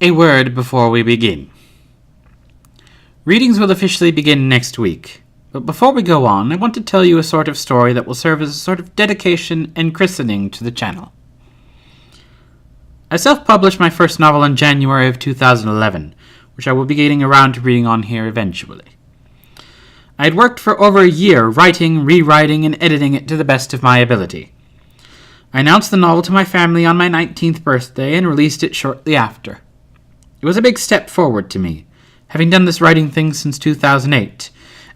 A word before we begin. Readings will officially begin next week, but before we go on, I want to tell you a sort of story that will serve as a sort of dedication and christening to the channel. I self-published my first novel in January of 2011, which I will be getting around to reading on here eventually. I had worked for over a year writing, rewriting, and editing it to the best of my ability. I announced the novel to my family on my 19th birthday and released it shortly after. It was a big step forward to me, having done this writing thing since 2008,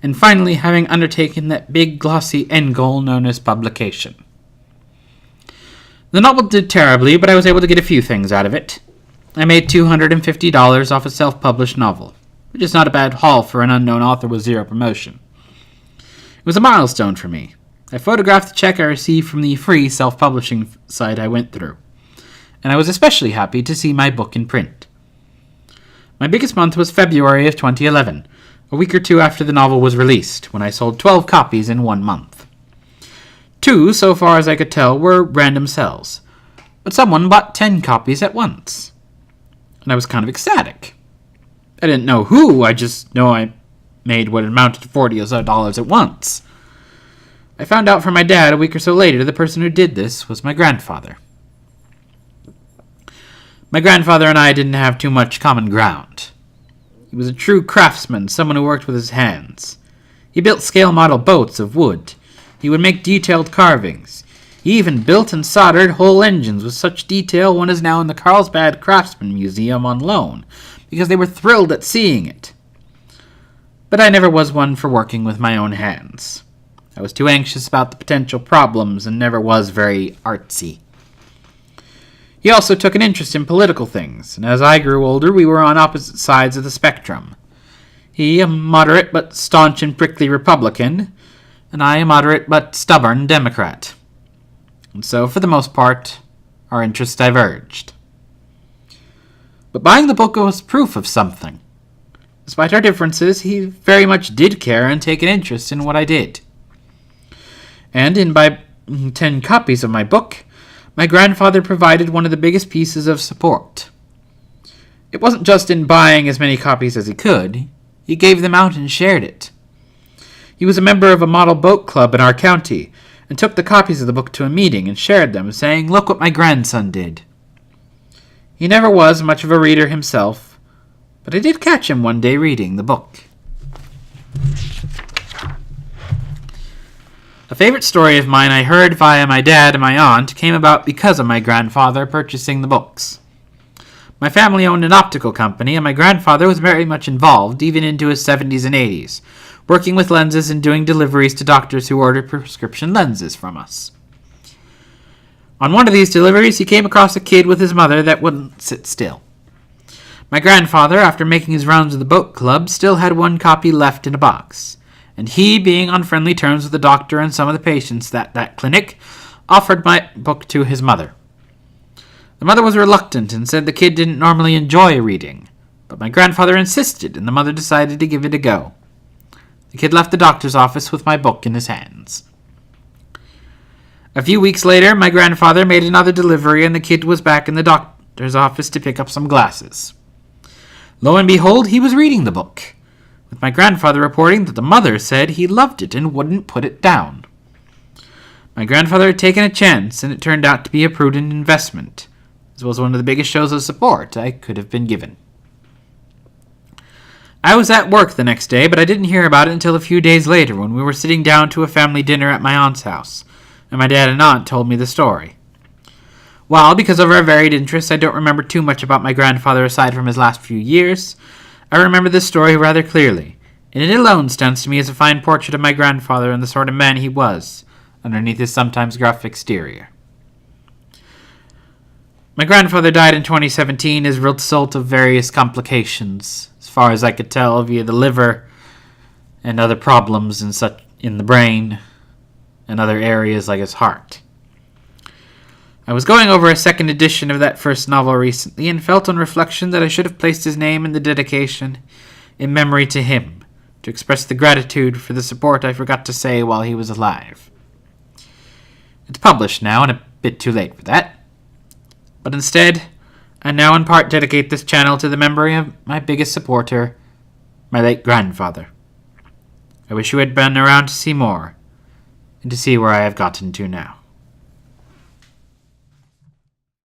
and finally having undertaken that big glossy end goal known as publication. The novel did terribly, but I was able to get a few things out of it. I made $250 off a self-published novel, which is not a bad haul for an unknown author with zero promotion. It was a milestone for me. I photographed the check I received from the free self-publishing site I went through, and I was especially happy to see my book in print. My biggest month was February of 2011, a week or two after the novel was released, when I sold 12 copies in 1 month. 2, so far as I could tell, were random sells, but someone bought 10 copies at once, and I was kind of ecstatic. I didn't know who, I just know I made what amounted to $40 or so at once. I found out from my dad a week or so later the person who did this was my grandfather. My grandfather and I didn't have too much common ground. He was a true craftsman, someone who worked with his hands. He built scale model boats of wood. He would make detailed carvings. He even built and soldered whole engines with such detail one is now in the Carlsbad Craftsman Museum on loan, because they were thrilled at seeing it. But I never was one for working with my own hands. I was too anxious about the potential problems and never was very artsy. He also took an interest in political things, and as I grew older, we were on opposite sides of the spectrum. He, a moderate but staunch and prickly Republican, and I, a moderate but stubborn Democrat. And so, for the most part, our interests diverged. But buying the book was proof of something. Despite our differences, he very much did care and take an interest in what I did. And in buying 10 copies of my book, my grandfather provided one of the biggest pieces of support. It wasn't just in buying as many copies as he could. He gave them out and shared it. He was a member of a model boat club in our county and took the copies of the book to a meeting and shared them, saying, "Look what my grandson did." He never was much of a reader himself, but I did catch him one day reading the book. A favorite story of mine I heard via my dad and my aunt came about because of my grandfather purchasing the books. My family owned an optical company, and my grandfather was very much involved, even into his 70s and 80s, working with lenses and doing deliveries to doctors who ordered prescription lenses from us. On one of these deliveries, he came across a kid with his mother that wouldn't sit still. My grandfather, after making his rounds of the boat club, still had 1 copy left in a box, and he, being on friendly terms with the doctor and some of the patients at that clinic, offered my book to his mother. The mother was reluctant and said the kid didn't normally enjoy reading, but my grandfather insisted, and the mother decided to give it a go. The kid left the doctor's office with my book in his hands. A few weeks later, my grandfather made another delivery, and the kid was back in the doctor's office to pick up some glasses. Lo and behold, he was reading the book, with my grandfather reporting that the mother said he loved it and wouldn't put it down. My grandfather had taken a chance, and it turned out to be a prudent investment, as well as one of the biggest shows of support I could have been given. I was at work the next day, but I didn't hear about it until a few days later when we were sitting down to a family dinner at my aunt's house, and my dad and aunt told me the story. While, because of our varied interests, I don't remember too much about my grandfather aside from his last few years, I remember this story rather clearly, and it alone stands to me as a fine portrait of my grandfather and the sort of man he was, underneath his sometimes gruff exterior. My grandfather died in 2017 as a result of various complications, as far as I could tell, via the liver and other problems in the brain and other areas like his heart. I was going over a second edition of that first novel recently and felt on reflection that I should have placed his name in the dedication in memory to him, to express the gratitude for the support I forgot to say while he was alive. It's published now and a bit too late for that, but instead and now in part dedicate this channel to the memory of my biggest supporter, my late grandfather. I wish you had been around to see more, and to see where I have gotten to now.